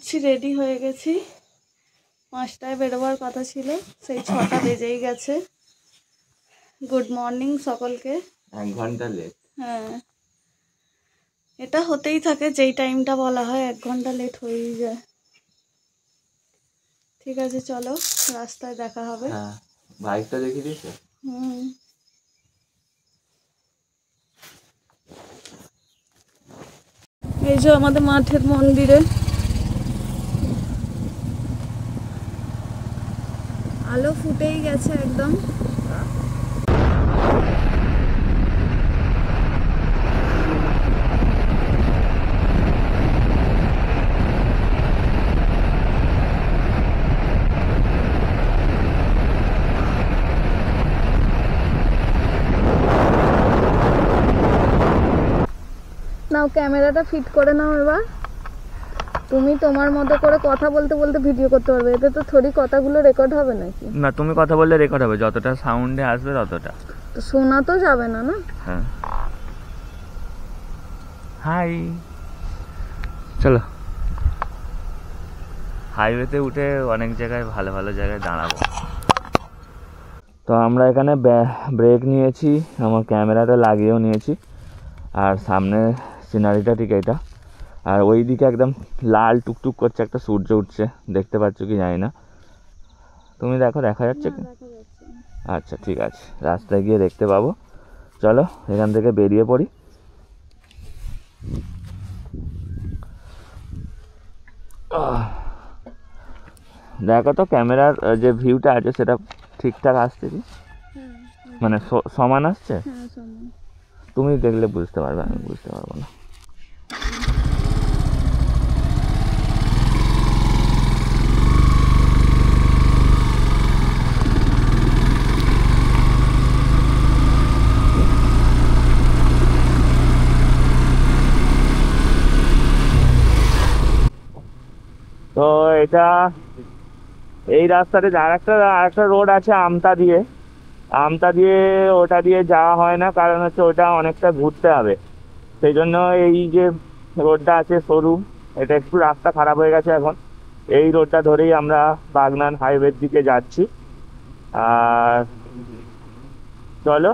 বেরোচ্ছি, রেডি হয়ে গেছি। 5টায় বেরোবার কথা ছিল, সেই 6টা বেজেই গেছে। গুড মর্নিং সকলকে। 1 ঘন্টা লেট। হ্যাঁ, এটা হতেই থাকে, যেই টাইমটা বলা হয় 1 ঘন্টা লেট হয়েই যায়। ঠিক আছে, চলো রাস্তায় দেখা হবে। হ্যাঁ, বাইকটা দেখিয়ে দিয়েছো? এই যে আমাদের মাঠের মন্দিরে আলো ফুটেই গেছে একদম। নাও ক্যামেরাটা ফিট করে নাও এবার। তুমি তোমার মতো করে কথা বলতে বলতে ভিডিও করতে পারবে, এতে তো থোড়ি কথাগুলো রেকর্ড হবে নাকি? না, তুমি কথা বললে রেকর্ড হবে, যতটা সাউন্ডে আসবে ততটা। তো শোনা তো যাবে না, না? হ্যাঁ। হাই, চলো হাইওয়েতে উঠে অনেক জায়গায় ভালো ভালো জায়গায় দাঁড়াবো। তো আমরা এখানে ব্রেক নিয়েছি, আমার ক্যামেরাটা লাগিয়েও নিয়েছি। আর সামনে সিনারিটা ঠিক এটা, আর ওই দিকে একদম লাল টুকটুক করছে একটা সূর্য উঠছে, দেখতে পাচ্ছ কি জানি না। তুমি দেখো, দেখা যাচ্ছে কি? আচ্ছা ঠিক আছে, রাস্তায় গিয়ে দেখতে পাবো। চলো এখান থেকে বেরিয়ে পড়ি। দেখো তো ক্যামেরার যে ভিউটা আছে সেটা ঠিকঠাক আসছে কি, মানে সমান আসছে? তুমি দেখলে বুঝতে পারবে, আমি বুঝতে পারবো না। তো এটা এই রাস্তাতে আরেকটা রোড আছে আমতা দিয়ে ওটা দিয়ে যাওয়া হয় না, কারণ হচ্ছে ওটা অনেকটা ঘুরতে হবে। সেই জন্য এই যে রোডটা আছে সরু, এটা একটু রাস্তা খারাপ হয়ে গেছে এখন। এই রোডটা ধরেই আমরা বাগনান হাইওয়ের দিকে যাচ্ছি। আর চলো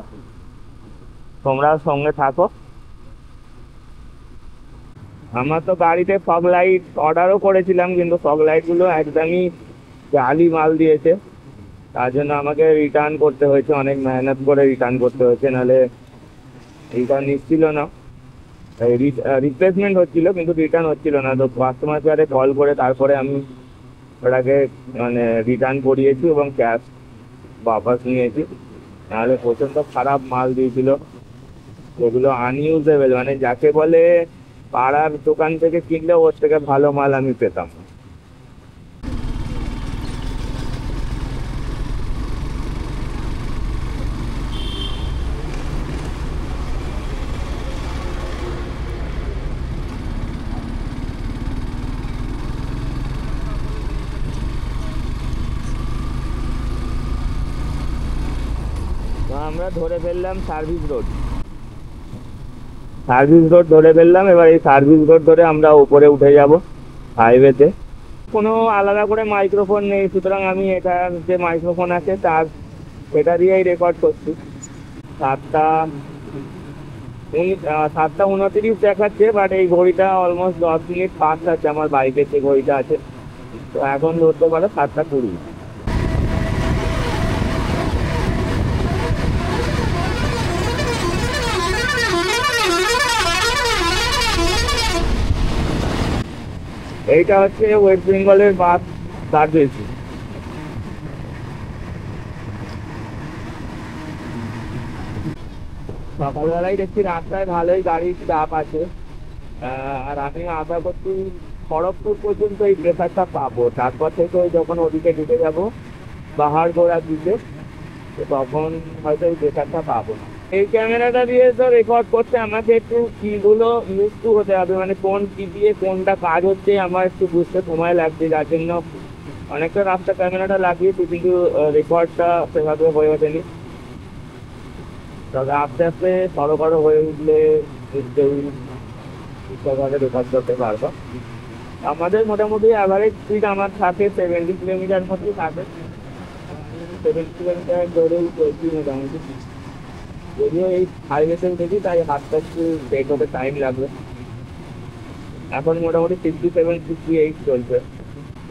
তোমরাও সঙ্গে থাকো। আমার তো গাড়িতে ফগ লাইট অর্ডারও করেছিলাম, কিন্তু ফগ লাইটগুলো একদমই জালি মাল দিয়েছে, তার জন্য আমাকে রিটার্ন করতে হয়েছে, অনেক মেহনত করে রিটার্ন করতে হয়েছে, নাহলে রিটার্ন নিচ্ছিল না। রিপ্লেসমেন্ট হচ্ছিল কিন্তু রিটার্ন হচ্ছিল না। তো কাস্টমার কেয়ারে কল করে তারপরে আমি ওটাকে মানে রিটার্ন করিয়েছি এবং ক্যাশ বাপাস নিয়েছি, নাহলে প্রচণ্ড খারাপ মাল দিয়েছিল, এগুলো আনইউজেবল, মানে যাকে বলে পাড়ার দোকান থেকে কিনলে ওর থেকে ভালো মাল আমি পেতাম। আমরা ধরে ফেললাম সার্ভিস রোড ধরে ফেললাম। এবার এই সার্ভিস রোড ধরে আমরা উপরে উঠে যাব হাইওয়েতে। কোনো আলাদা করে মাইক্রোফোন নেই, সুতরাং আমি এটার যে মাইক্রোফোন আছে এটা দিয়েই রেকর্ড করছি। 7:29 দেখাচ্ছে, বাট এই ঘড়িটা অলমোস্ট 10 মিনিট ফাস্ট আছে আমার বাইকের যে ঘড়িটা আছে। তো এখন ধরতে পারো 7:20। এইটা হচ্ছে ওয়েস্ট বেঙ্গলের বাস সার্ভিস। সকালবেলায় দেখছি রাস্তায় ভালোই গাড়ির চাপ আছে, আর আমি আশা করছি খড়গপুর পর্যন্ত এই প্রেসারটা পাবো, তারপর থেকে যখন ওদিকে ঢুকে যাবো পাহাড়গোড়ার দিকে, তখন হয়তো এই প্রেসারটা পাবো না। এই ক্যামেরাটা দিয়ে তো রেকর্ড করতে আমাকে একটু কিগুলো ইউজ টু হতে হবে, মানে কোন কি দিয়ে কোনটা কাজ হচ্ছে আমার একটু বুঝতে সময় লাগছে, যার জন্য অনেকটা রাস্তা ক্যামেরাটা লাগিয়েছি, কিন্তু রেকর্ডটা সেভাবে হয়ে ওঠেনি। তবে আস্তে আস্তে সড়ো হয়ে উঠলে নিশ্চয়ই ঠিকঠাকভাবে রেকর্ড করতে পারবো। আমাদের মোটামুটি অ্যাভারেজ স্পিড আমার থাকে 70 কিলোমিটার মতো থাকে। 70 কিলোমিটার ধরেই চলছি মোটামুটি। যদিও এই হাইওয়েতে উঠেছি তাই হাতটা একটু ব্রেক হতে টাইম লাগবে। এখন মোটামুটি 67 68 চলছে।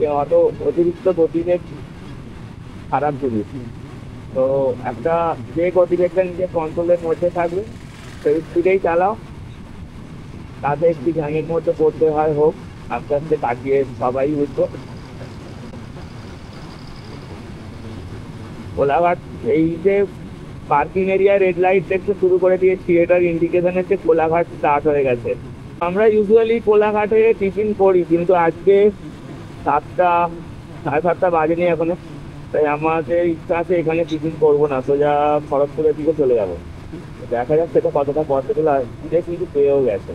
এ অত অতিরিক্ত গতিতে খারাপ জিনিস। তো একটা যে গতিবেগটা নিজে কন্ট্রোলের মধ্যে থাকবে সেই স্পিডেই চালাও। তাতে একটু ঝাঙের মধ্যে পড়তে হয় হোক, আস্তে আস্তে কাটিয়ে সবাই উঠবো। কোলাঘাট এই যে পার্কিং এরিয়ায় রেড লাইট দেখতে শুরু করে দিয়েছি, এটার ইন্ডিকেশন হচ্ছে কোলাঘাট স্টার্ট হয়ে গেছে। আমরা ইউজুয়ালি কোলাঘাটে টিফিন করি, কিন্তু আজকে 7টা 7:30 বাজেনি এখনো। তাই আমাদের ইচ্ছা আছে এখানে টিফিন করবো না, সোজা খড়গপুরের দিকে চলে যাবো। দেখা যাচ্ছে এটা কতটা পসিবল হয়, কিন্তু পেয়েও গেছে।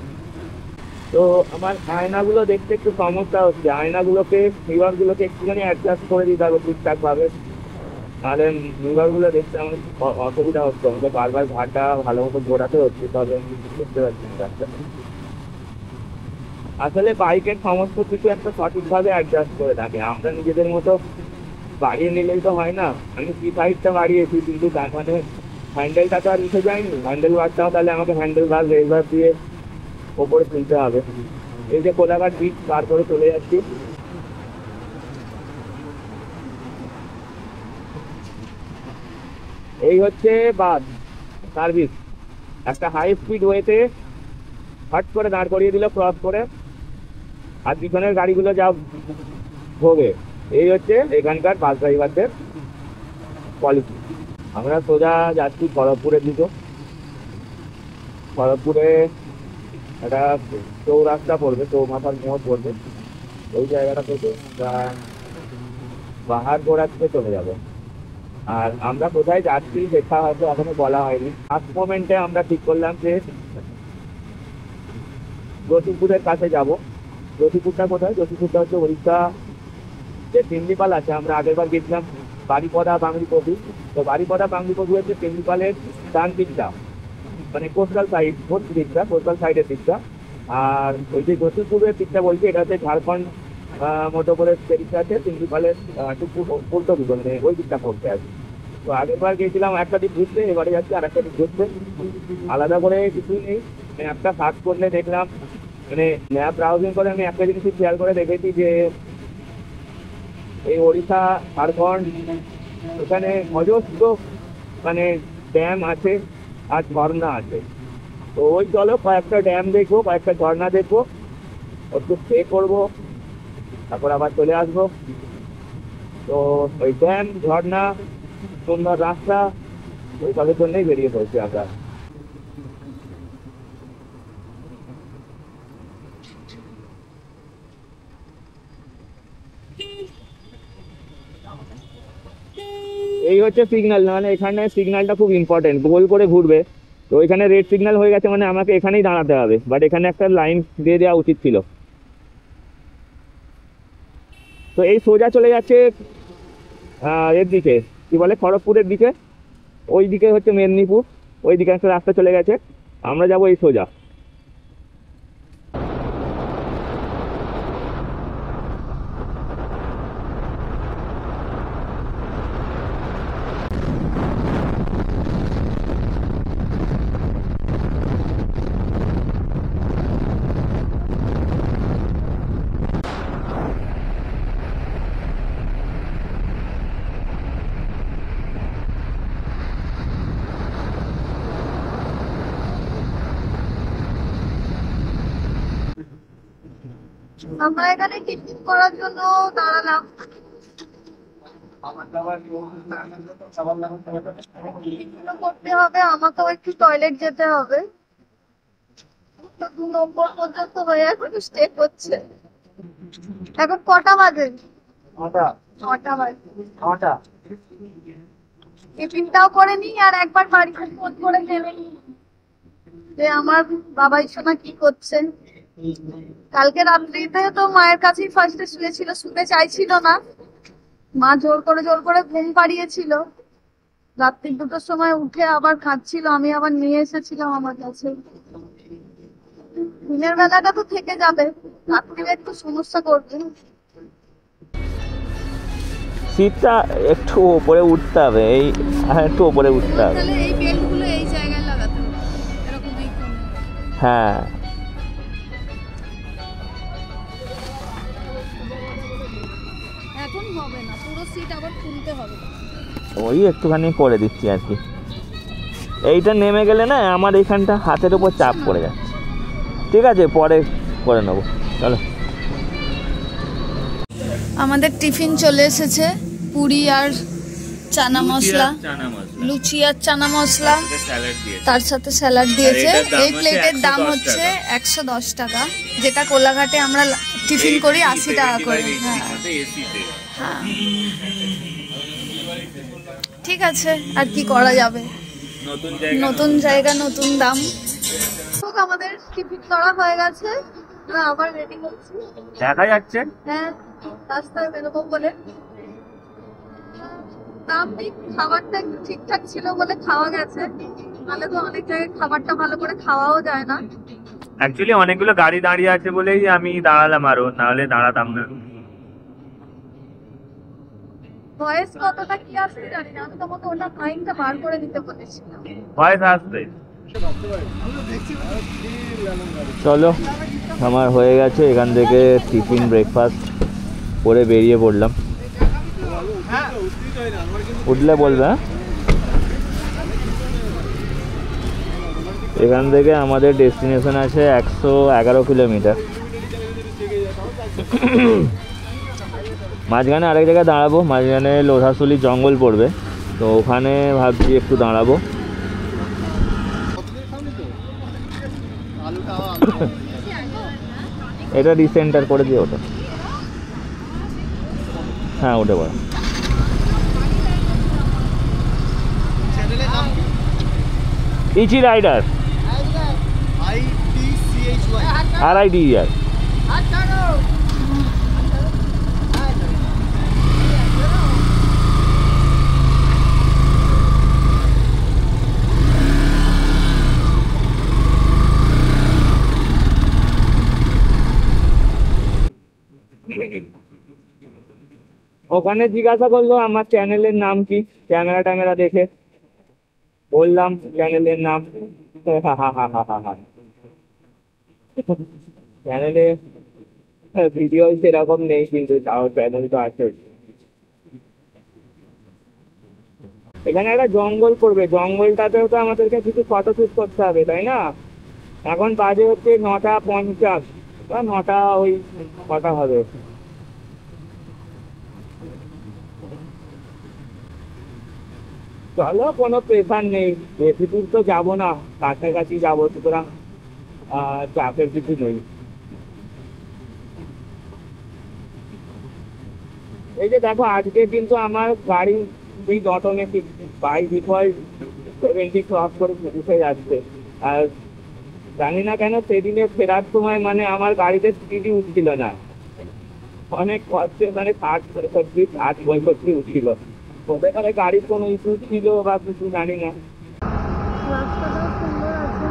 তো আমার আয়নাগুলো দেখতে একটু সমস্যা হচ্ছে, আয়নাগুলোকে মিররগুলোকে একটুখানি অ্যাডজাস্ট করে দিতে হবে ঠিকঠাক ভাবে, নাহলে মিররগুলো দেখতে আমার অসুবিধা হচ্ছে। আমাকে বারবার ঘাটটা ভালো মতো ঘোরাতে হচ্ছে, তবে আমি বুঝতে পারছি না রাস্তাটা। আসলে বাইকের সমস্ত কিছু একটা সঠিকভাবে অ্যাডজাস্ট করে থাকে, আমরা নিজেদের মতো বাড়িয়ে নিলেই তো হয় না। আমি কি সাইডটা বাড়িয়েছি, কিন্তু তার মানে হ্যান্ডেলটা তো আর উঠে যায়নি। হ্যান্ডেল বারটাও তাহলে আমাকে হ্যান্ডেল বার রেজার দিয়ে ওপরে তুলতে হবে। এই যে কোলাঘাট বিচ পার করে চলে যাচ্ছি। এই হচ্ছে বাস সার্ভিস, একটা হাই স্পিড ওয়েতে হট করে দাঁড় করিয়ে দিল ক্রস করে, আর পিছনের গাড়িগুলো যা ভোগে। এই হচ্ছে এখানকার বাস ড্রাইভারদের পলিসি। আমরা সোজা যাচ্ছি খড়গপুরের দিকে। খড়গপুরে একটা চৌরাস্তা পড়বে, চৌমাথার মোড় পড়বে, ওই জায়গাটা থেকে বাহার গোড়া থেকে চলে যাবে। আর আমরা কোথায় যাচ্ছি সেটা হয়তো এখনো বলা হয়নি। ফার্স্ট মোমেন্টে আমরা ঠিক করলাম যে জ্যোতিপুরের কাছে যাব। জ্যোতিপুরটা কোথায়? জ্যোতিপুরটা হচ্ছে উড়িষ্যা যে সিমলিপাল আছে, আমরা আগেরবার গেছিলাম বারিপদা বাংলিপদু। তো বারিপদা বাংলিপদু হচ্ছে সিমলিপালের ডান দিকটা, মানে কোস্টাল সাইড, দিকটা কোস্টাল সাইডের দিকটা। আর ওই যে জ্যোতিপুরের দিকটা বলছি, এটা হচ্ছে ঝাড়খণ্ড মধ্যপ্রদেশ দিকটা আছে, সিমলিপালের উল্টো দিক, মানে ওই দিকটা পড়তে আছে। তো আগেরবার গিয়েছিলাম একটা দিক ঘুরতে, এবারে যাচ্ছি আর একটা দিক ঘুরতে। আলাদা করে কিছুই নেই, ম্যাপটা সার্চ করলে দেখলাম, মানে ম্যাপ ব্রাউজিং করে আমি একটা জিনিস খেয়াল করে দেখেছি যে এই ওড়িশা ঝাড়খণ্ড এখানে অজস্র মানে ড্যাম আছে আর ঝর্ণা আছে। তো ওই চলো কয়েকটা ড্যাম দেখবো, কয়েকটা ঝর্ণা দেখবো, একটু স্টে করবো, তারপর আবার চলে আসবো। তো ওই ড্যাম, ঝর্ণা, সুন্দর রাস্তা, ওই সবের জন্যই বেরিয়ে পড়ছি আমরা। এই হচ্ছে সিগন্যাল, মানে এখানে সিগন্যালটা খুব ইম্পর্টেন্ট, গোল করে ঘুরবে। তো এখানে রেড সিগন্যাল হয়ে গেছে, মানে আমাকে এখানেই দাঁড়াতে হবে, বাট এখানে একটা লাইন দিয়ে দেওয়া উচিত ছিল। তো এই সোজা চলে যাচ্ছে এর দিকে, কি বলে, খড়গপুরের দিকে। ওই দিকে হচ্ছে মেদিনীপুর, ওই দিকে একটা রাস্তা চলে গেছে, আমরা যাবো এই সোজা। আমরা এখানে টিফিন করার জন্য দাঁড়ালাম। টিফিনও করতে হবে, আমাকেও একটু টয়লেট যেতে হবে। তো 2 নম্বর পর্যন্ত হয়ে এখন স্টে করছে। এখন কটা বাজে? 6টা বাজে। টিফিনটাও করে নি, আর একবার বাড়িতে ফোন করে নেবে যে আমার বাবাই সোনা কি করছে। কালকে রাত্রিতে তো মায়ের কাছেই ফার্স্টে শুয়েছিল, শুতে চাইছিল না, মা জোর করে ঘুম পাড়িয়েছিল। রাত্রি 2টোর সময় উঠে আবার কাঁদছিল, আমি আবার নিয়ে এসেছিলাম আমার কাছে। দিনের বেলাটা তো থেকে যাবে, রাত্রিরে একটু সমস্যা করবে। সিটটা একটু ওপরে উঠতে হবে, এই একটু ওপরে উঠতে হবে। তাহলে এই বেল্ট গুলো এই জায়গায় লাগাতে হবে, এরকম এই কোণে। হ্যাঁ এখন হবে না, পুরো সিট আবার খুলতে হবে। ওই একটুখানি করে দিচ্ছি আর কি। এইটা নেমে গেলে না আমার এইখানটা হাতের উপর চাপ পড়ে যাচ্ছে। ঠিক আছে, পরে করে নেবো, চলো। আমাদের টিফিন চলে এসেছে, পুরি আর চানা মশলা, লুচি আর চানা মশলা, তার সাথে স্যালাড দিয়েছে। এই প্লেটের দাম হচ্ছে 110 টাকা, যেটা কোলাঘাটে আমরা টিফিন করি 80 টাকা করে। হ্যাঁ, ঠিক আছে, আর কি করা যাবে, নতুন জায়গা নতুন দাম। আমাদের টিফিন করা হয়ে গেছে, আমরা আবার রেডি হচ্ছি। দেখা যাচ্ছে হ্যাঁ, রাস্তায় বেরোবো বলে। দাম ঠিক, খাবারটা একটু ঠিকঠাক ছিল বলে খাওয়া গেছে, নাহলে তো অনেক জায়গায় খাবারটা ভালো করে খাওয়াও যায় না। অ্যাকচুয়ালি অনেকগুলো গাড়ি দাঁড়িয়ে আছে বলেই আমি দাঁড়ালাম, আরো নাহলে দাঁড়াতাম না। ভয়েস কতটা কি আসছে জানি না, আমি তোমাকে ওটা মাইকটা বার করে দিতে বলেছিলাম। ভয়েস আসবে। চলো, আমার হয়ে গেছে, এখান থেকে টিফিন ব্রেকফাস্ট করে বেরিয়ে পড়লাম। উঠলে বলবে। হ্যাঁ, এখান থেকে আমাদের ডেস্টিনেশন আছে 111 কিলোমিটার। মাঝখানে আরেক জায়গায় দাঁড়াবো, মাঝখানে লোধাশুলি জঙ্গল পড়বে, তো ওখানে ভাবছি একটু দাঁড়াবো। এটা রিসেন্টার করে দিয়ে ওটা। হ্যাঁ, উঠে পড়া। ইচি রাইডার, RIDER। ওখানে জিজ্ঞাসা করলো আমার চ্যানেলের নাম কি, ক্যামেরা ট্যামেরা দেখে বললাম চ্যানেলের নাম। চ্যানেলে ভিডিও সেরকম নেই, কিন্তু তাও চ্যানেল তো আছে। এখানে একটা জঙ্গল পড়বে, জঙ্গলটাতেও তো আমাদেরকে কিছু ফটোশুট করতে হবে, তাই না? এখন বাজে হচ্ছে 9:50 বা 9টা, ওই কটা হবে। চলো, কোনো প্রেশার নেই, বেশি দূর তো যাবো না, কাছাকাছি যাবো, সুতরাং চাপের কিছু নেই। এই যে দেখো, আজকে কিন্তু আমার গাড়ি with automatic by default 70 cross করে উঠে যাচ্ছে। আর জানি না কেন সেদিনে ফেরার সময় মানে আমার গাড়িতে স্পিডই উঠছিল না, অনেক কষ্টে, মানে 60-65 উঠছিল। ওদের গাড়ির কোনো ইস্যু ছিল বা কিছু জানি না। রাস্তাটাও সুন্দর আছে।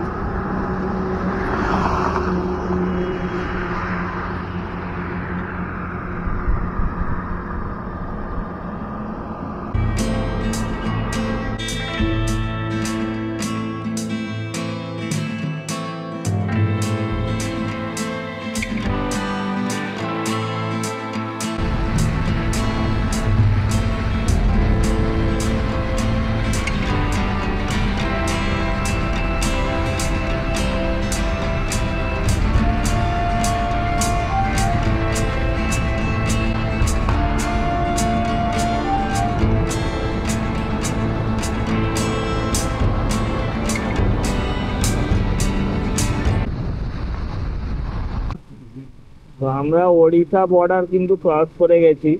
তো আমরা ওড়িশা বর্ডার কিন্তু ক্রস করে গেছি।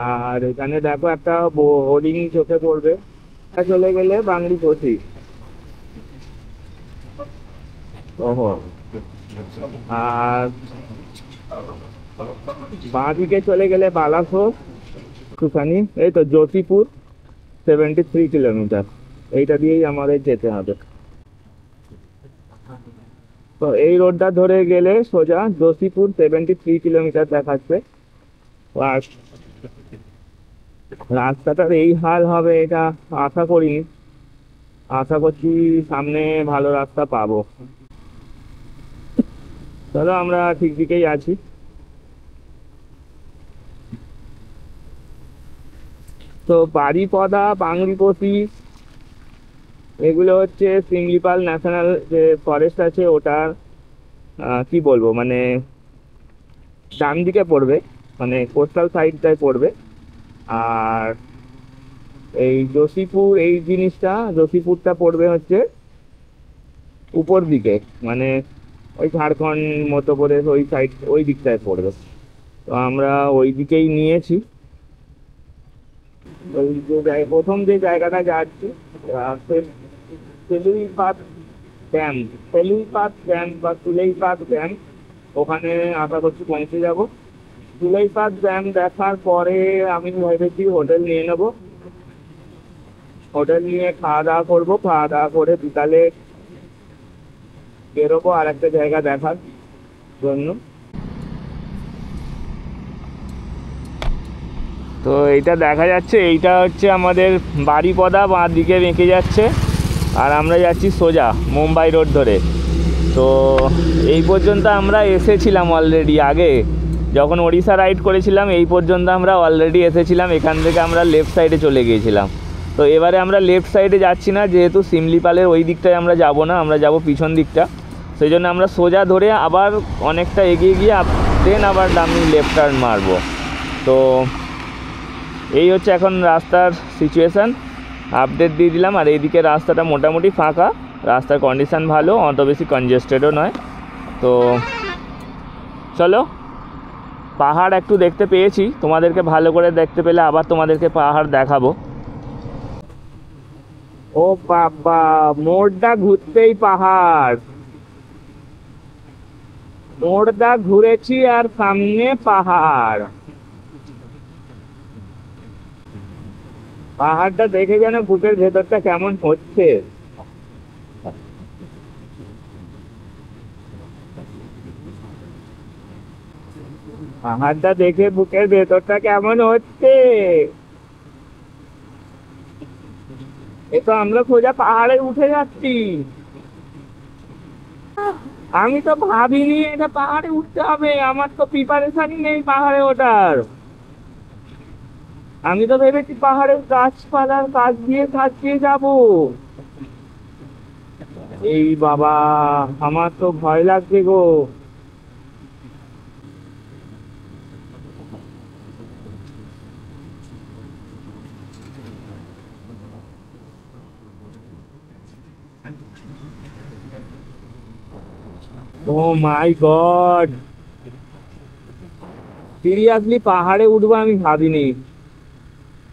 আর এখানে দেখো একটা হোর্ডিং চোখে পড়বে, চলে গেলে বাংলাদেশি। ওহো, আর বাঁ দিকে চলে গেলে বালাসোর, একটুখানি এই তো জ্যোতিপুর 73 কিলোমিটার, এইটা দিয়েই আমাদের যেতে হবে। তো এই রোডটা ধরে গেলে সোজা জোশীপুর 73 কিলোমিটার দেখাচ্ছে। আর রাস্তাটার এই হাল হবে এটা আশা করিনি, আশা করছি সামনে ভালো রাস্তা পাবো। চলো আমরা ঠিক দিকেই আছি। তো বারিপদা, পাংরিপোষি এগুলো হচ্ছে শিমলিপাল ন্যাশনাল যে ফরেস্ট আছে ওটার কি বলবো মানে ডান দিকে পড়বে, মানে কোস্টাল সাইডটায় পড়বে। আর এই জোশীপুর এই জিনিসটা, জোশীপুরটা পড়বে হচ্ছে উপর দিকে, মানে ওই ঝাড়খণ্ড মধ্যপ্রদেশ ওই সাইড ওই দিকটায় পড়বে। তো আমরা ওই দিকেই নিয়েছি। ওই যে প্রথম যে জায়গাটা যাচ্ছি সেলুইপাত ড্যাম, সেলুইপাত ড্যাম বা সুলেইপাত ড্যাম, ওখানে আশা করছি পৌঁছে যাব। সুলেইপাত ড্যাম দেখার পরে আমি ভেবেছি হোটেল নিয়ে নেবো, হোটেল নিয়ে খাওয়া দাওয়া করবো, খাওয়া দাওয়া করে বিকালে বেরোবো আর একটা জায়গা দেখার জন্য। তো এইটা দেখা যাচ্ছে, এইটা হচ্ছে আমাদের বারিপদা, বাঁ দিকে বেঁকে যাচ্ছে আর আমরা যাচ্ছি সোজা মুম্বাই রোড ধরে। তো এই পর্যন্ত আমরা এসেছিলাম অলরেডি, আগে যখন ওড়িশা রাইড করেছিলাম এই পর্যন্ত আমরা অলরেডি এসেছিলাম। এখান থেকে আমরা লেফট সাইডে চলে গিয়েছিলাম। তো এবারে আমরা লেফট সাইডে যাচ্ছি না, যেহেতু শিমলিপালের ওই দিকটায় আমরা যাব না, আমরা যাব পিছন দিকটা। সেই জন্য আমরা সোজা ধরে আবার অনেকটা এগিয়ে গিয়ে দেন আবার আমি লেফট টার্ন মারবো। তো এই হচ্ছে এখন রাস্তার সিচুয়েশান, আপডেট দিয়ে দিলাম। আর এইদিকে রাস্তাটা মোটামুটি ফাঁকা, রাস্তার কন্ডিশান ভালো, অত বেশি কনজেস্টেডও নয়। তো চলো, পাহাড় একটু দেখতে পেয়েছি, তোমাদেরকে ভালো করে দেখতে পেলে আবার তোমাদেরকে পাহাড় দেখাবো। ও বাবা, মোড়টা ঘুরতেই পাহাড়, মোড়টা ঘুরেছি আর সামনে পাহাড়। পাহাড়টা দেখে যেন বুকের ভেতরটা কেমন হচ্ছে। পাহাড়টা দেখে বুকের ভেতরটা কেমন হচ্ছে। এ তো আমরা সোজা পাহাড়ে উঠে যাচ্ছি। আমি তো ভাবিনি এটা পাহাড়ে উঠতে হবে, আমার তো প্রিপারেশনই নেই পাহাড়ে ওঠার। আমি তো ভেবেছি পাহাড়ের গাছপালার কাছ দিয়ে যাবো। এই বাবা, আমার তো ভয় লাগছে গো। ও মাই গড, সিরিয়াসলি পাহাড়ে উঠবো আমি ভাবিনি,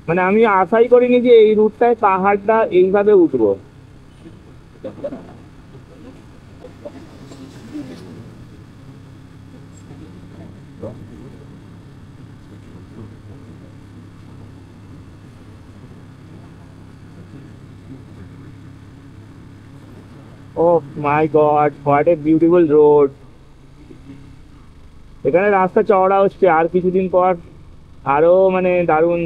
মানে আমি আশাই করিনি যে এই রুটটায় পাহাড়টা এইভাবে উঠবো। Oh my God, what a beautiful road. এখানে রাস্তা চওড়া হচ্ছে, আর কিছুদিন পর আরো মানে দারুণ।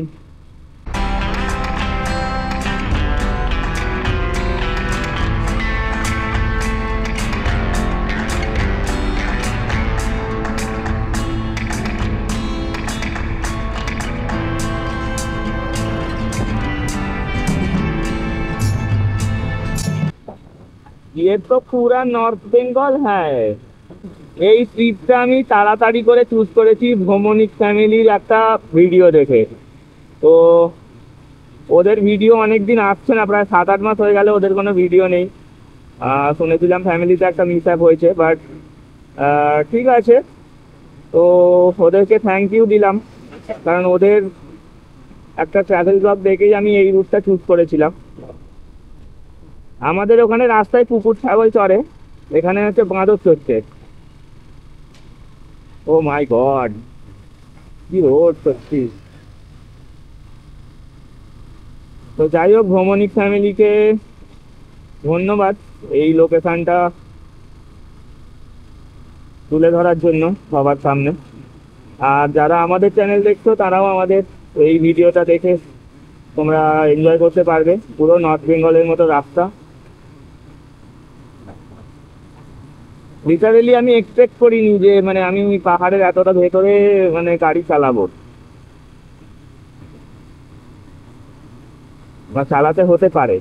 ये तो पूरा नॉर्थ बेंगल है। এই ট্রিপটা আমি তাড়াতাড়ি করে চুজ করেছি ভ্রমণিক ফ্যামিলির একটা ভিডিও দেখে। তো ওদের ভিডিও অনেক দিন আসছে না, প্রায় 7-8 মাস হয়ে গেল ওদের কোনো ভিডিও নেই। শুনেছিলাম ফ্যামিলিতে একটা মিস আপ হয়েছে, বাট ঠিক আছে। তো ওদেরকে থ্যাংক ইউ দিলাম, কারণ ওদের একটা ট্রাভেল ব্লগ দেখেই আমি এই রুটটা চুজ করেছিলাম। আমাদের ওখানে রাস্তায় কুকুর ছাগল চড়ে, এখানে হচ্ছে বাঁদর চড়ছে। ও মাই গড, কি রোড সত্যি। তো যাই হোক, ভ্রমণিক ফ্যামিলিকে ধন্যবাদ এই লোকেশনটা তুলে ধরার জন্য সবার সামনে। আর যারা আমাদের চ্যানেল দেখছো তারাও আমাদের এই ভিডিওটা দেখে তোমরা এনজয় করতে পারবে। পুরো নর্থ বেঙ্গলের মতো রাস্তা। লিটারেলি আমি এক্সপেক্ট করিনি যে মানে আমি পাহাড়ের এতটা ভেতরে মানে গাড়ি চালাবো বা চালাতে হতে পারে।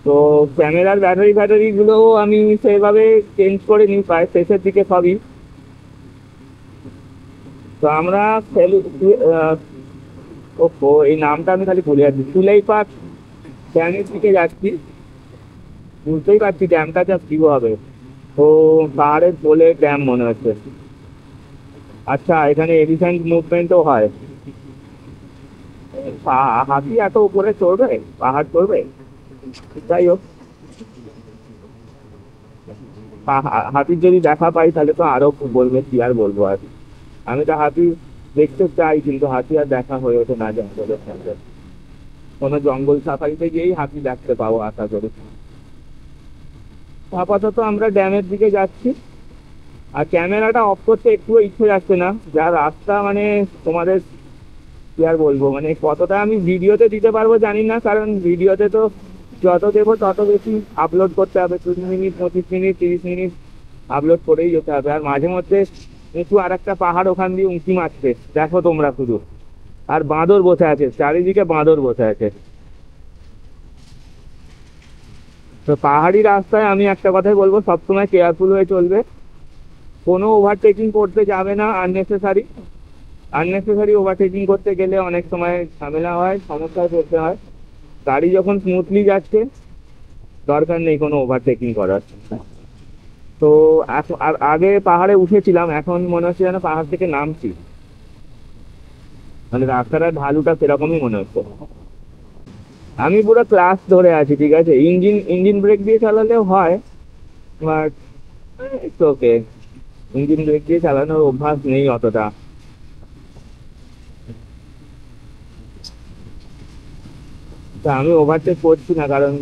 তো ক্যামেরার ব্যাটারি গুলোও আমি সেভাবে চেঞ্জ করে নিই প্রায় শেষের দিকে সবই। তো আমরা ওপো এই নামটা আমি খালি ভুলে যাচ্ছি, সুলেইপাট ড্যামের দিকে যাচ্ছি। বুঝতেই পারছি ড্যামটা যা কি হবে, তো পাহাড়ের কোলে ড্যাম মনে হচ্ছে। আচ্ছা, এখানে এলিফ্যান্ট মুভমেন্টও হয়। হাতি এত উপরে চড়বে, পাহাড় চড়বে? যাই হোক, হাতির যদি দেখা পাই তাহলে তো আরো বলবে, কি আর বলবো। আর আমি তো হাতি দেখতে চাই, কিন্তু হাতি আর দেখা হয়ে ওঠে না জঙ্গলের মধ্যে। কোনো জঙ্গল সাফারিতে গিয়েই হাতি দেখতে পাবো আশা করি। আপাতত আমরা ড্যামের দিকে যাচ্ছি। আর ক্যামেরাটা অফ করতে একটুও ইচ্ছে যাচ্ছে না, যা রাস্তা মানে তোমাদের কি আর বলবো, মানে কতটা আমি ভিডিওতে দিতে পারবো জানি না, কারণ ভিডিওতে তো যত দেবো তত বেশি আপলোড করতে হবে। 20 মিনিট, 25 মিনিট, 30 মিনিট আপলোড করেই যেতে হবে। আর মাঝে মধ্যে একটু আর একটা পাহাড় ওখান দিয়ে উঁকি মারছে, দেখো তোমরা শুধু। আর বাঁদর বসে আছে, চারিদিকে বাঁদর বসে আছে। তো পাহাড়ি রাস্তায় আমি একটা কথাই বলবো, সবসময় কেয়ারফুল হয়ে চলবে। কোনো ওভারটেকিং করতে যাবে না আননেসেসারি ওভারটেকিং করতে গেলে অনেক সময় ঝামেলা হয়, সমস্যায় পড়তে হয়। গাড়ি যখন স্মুথলি যাচ্ছে দরকার নেই কোনো ওভারটেকিং করার। তো আর আগে পাহাড়ে উঠেছিলাম, এখন মনে হচ্ছে যেন পাহাড় থেকে নামছি, মানে রাস্তাটার ঢালুটা সেরকমই মনে হচ্ছে। আমি পুরো ক্লাস ধরে আছি, ঠিক আছে। ইঞ্জিন ব্রেক দিয়ে চালালেও হয়, but it's okay. Engine brake দিয়ে চালানোর অভ্যাস নেই অতটা। তা আমি ওভারটেক করছি না, কারণ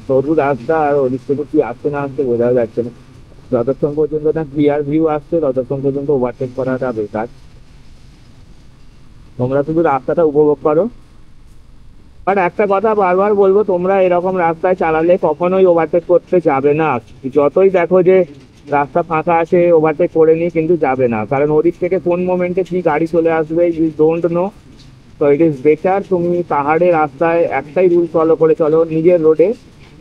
সরু রাস্তা, আর ওদিক থেকে কি আসছে না আসছে বোঝা যাচ্ছে না। যতক্ষণ পর্যন্ত না ক্লিয়ার ভিউ আসছে ততক্ষণ পর্যন্ত ওভারটেক করাটা বেকার। তোমরা শুধু রাস্তাটা উপভোগ করো। বাট একটা কথা বারবার বলবো, তোমরা এরকম রাস্তায় চালালে কখনোই ওভারটেক করতে যাবে না। যতই দেখো যে রাস্তা ফাঁকা আছে, ওভারটেক করে নিয়ে কিন্তু যাবে না, কারণ ওদিক থেকে কোন মোমেন্টে কি গাড়ি চলে আসবে ইউ ডোন্ট নো। তো ইট ইজ বেটার তুমি পাহাড়ের রাস্তায় একটাই রুল ফলো করে চলো, নিজের রোডে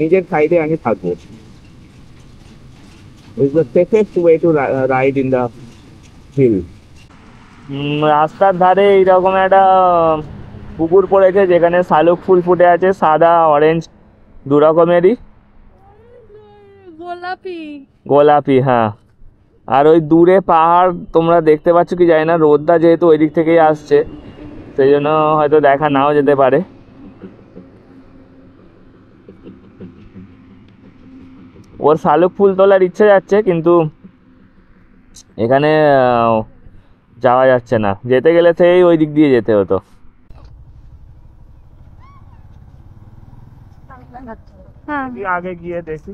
নিজের সাইডে আমি থাকবো। Is the safest way to ride in the hill. রাস্তার ধারে এইরকম একটা পুকুর পড়েছে, যেখানে শালুক ফুল ফুটে আছে, সাদা অরেঞ্জ দু রকমেরই। গোলাপি। গোলাপি, হ্যাঁ। আর ওই দূরে পাহাড় তোমরা দেখতে পাচ্ছ কি জানি না, রোদটা যেহেতু ওই দিক থেকেই আসছে সেই জন্য হয়তো দেখা নাও যেতে পারে। ওর শালুক ফুল তোলার ইচ্ছে যাচ্ছে, কিন্তু এখানে যাওয়া যাচ্ছে না। যেতে গেলে সেই ওই দিক দিয়ে যেতে হতো। হ্যাঁ, আগে গিয়ে দেখি।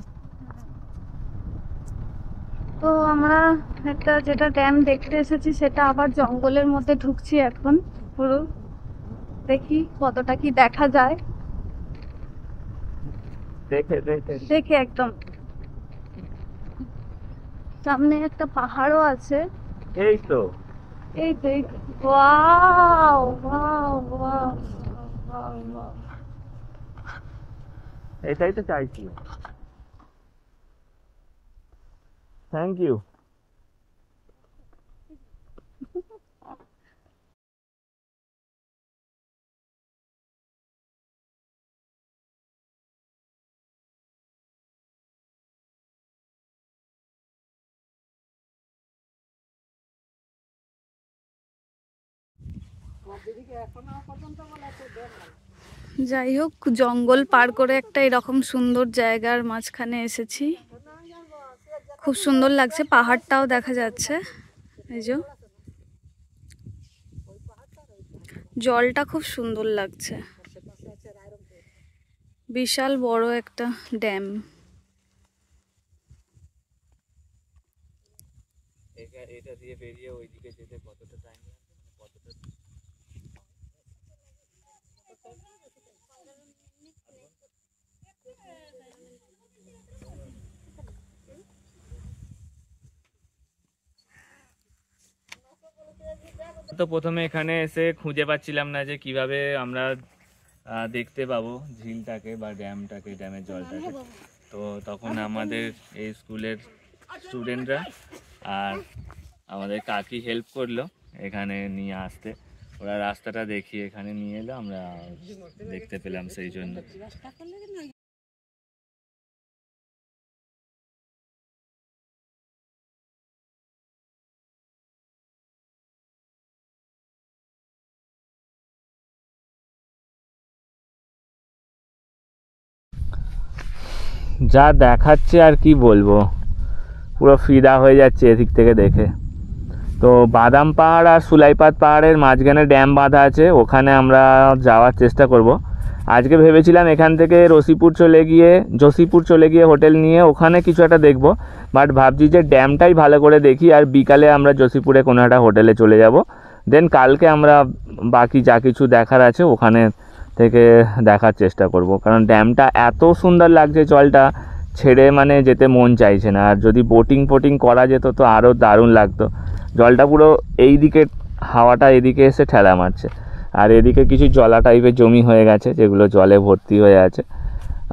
তো আমরা একটা যেটা ড্যাম দেখতে এসেছি সেটা আবার জঙ্গলের মধ্যে ঢুকছি এখন। পুরো দেখি কতটা কি দেখা যায়, দেখে দেখে দেখে একদম সামনে একটা পাহাড়ও আছে। এই তো এই তো, এই তো। Wow wow wow wow. এটাই তো চাইছি। Thank you. যাই হোক, জঙ্গল পার করে একটা এরকম সুন্দর জায়গার মাঝখানে এসেছি। খুব সুন্দর লাগছে, পাহাড়টাও দেখা যাচ্ছে। এই যে জলটা খুব সুন্দর লাগছে, বিশাল বড় একটা ড্যাম। এটা দিয়ে বেরিয়ে ওইদিকে যেতে কতটা টাইম লাগবে, কতটা তো প্রথমে এখানে এসে খুঁজে পাচ্ছিলাম না যে কিভাবে আমরা দেখতে পাবো ঝিলটাকে বা ড্যামটাকে, ড্যামের জলটাকে। তো তখন আমাদের এই স্কুলের স্টুডেন্টরা আর আমাদের কাকি হেল্প করলো এখানে নিয়ে আসতে। ওরা রাস্তাটা দেখিয়ে এখানে নিয়ে এলো, আমরা দেখতে পেলাম সেই জন্য। যা দেখাচ্ছে আর কি বলবো, পুরো ফিদা হয়ে যাচ্ছে এদিক থেকে দেখে। তো বাদাম পাহাড় আর সুলাইপাত পাহাড়ের মাঝখানে ড্যাম বাঁধা আছে, ওখানে আমরা যাওয়ার চেষ্টা করব। আজকে ভেবেছিলাম এখান থেকে যোশীপুর চলে গিয়ে হোটেল নিয়ে ওখানে কিছু একটা দেখব, বাট ভাবছি যে ড্যামটাই ভালো করে দেখি, আর বিকালে আমরা যোশীপুরে কোনো একটা হোটেলে চলে যাব। দেন কালকে আমরা বাকি যা কিছু দেখার আছে ওখানে থেকে দেখার চেষ্টা করব, কারণ ড্যামটা এত সুন্দর লাগছে, জলটা ছেড়ে মানে যেতে মন চাইছে না। আর যদি বোটিং করা যেত তো আরও দারুণ লাগতো। জলটা পুরো এই দিকে, হাওয়াটা এদিকে এসে ঠেলা মারছে, আর এদিকে কিছু জলা টাইপের জমি হয়ে গেছে যেগুলো জলে ভর্তি হয়ে আছে।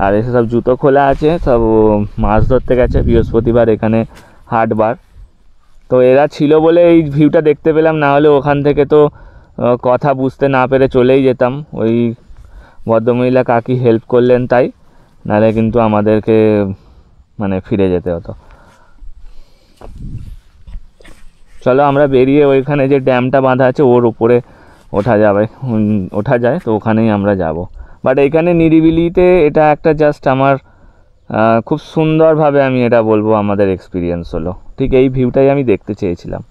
আর এসে সব জুতো খোলা আছে, সব মাছ ধরতে গেছে, বৃহস্পতিবার এখানে হাটবার। তো এরা ছিল বলে এই ভিউটা দেখতে পেলাম, না হলে ওখান থেকে তো কথা বুঝতে না পেরে চলেই যেতাম। ওই ভদ্রমহিলা কাকি হেল্প করলেন তাই, নাহলে কিন্তু আমাদেরকে মানে ফিরে যেতে হতো। চলো আমরা বেরিয়ে ওইখানে যে ড্যামটা বাঁধা আছে ওর উপরে ওঠা যায়, তো ওখানেই আমরা যাব। বাট এইখানে নিরিবিলিতে এটা একটা জাস্ট আমার খুব সুন্দরভাবে আমি এটা বলবো আমাদের এক্সপিরিয়েন্স হলো। ঠিক এই ভিউটাই আমি দেখতে চেয়েছিলাম।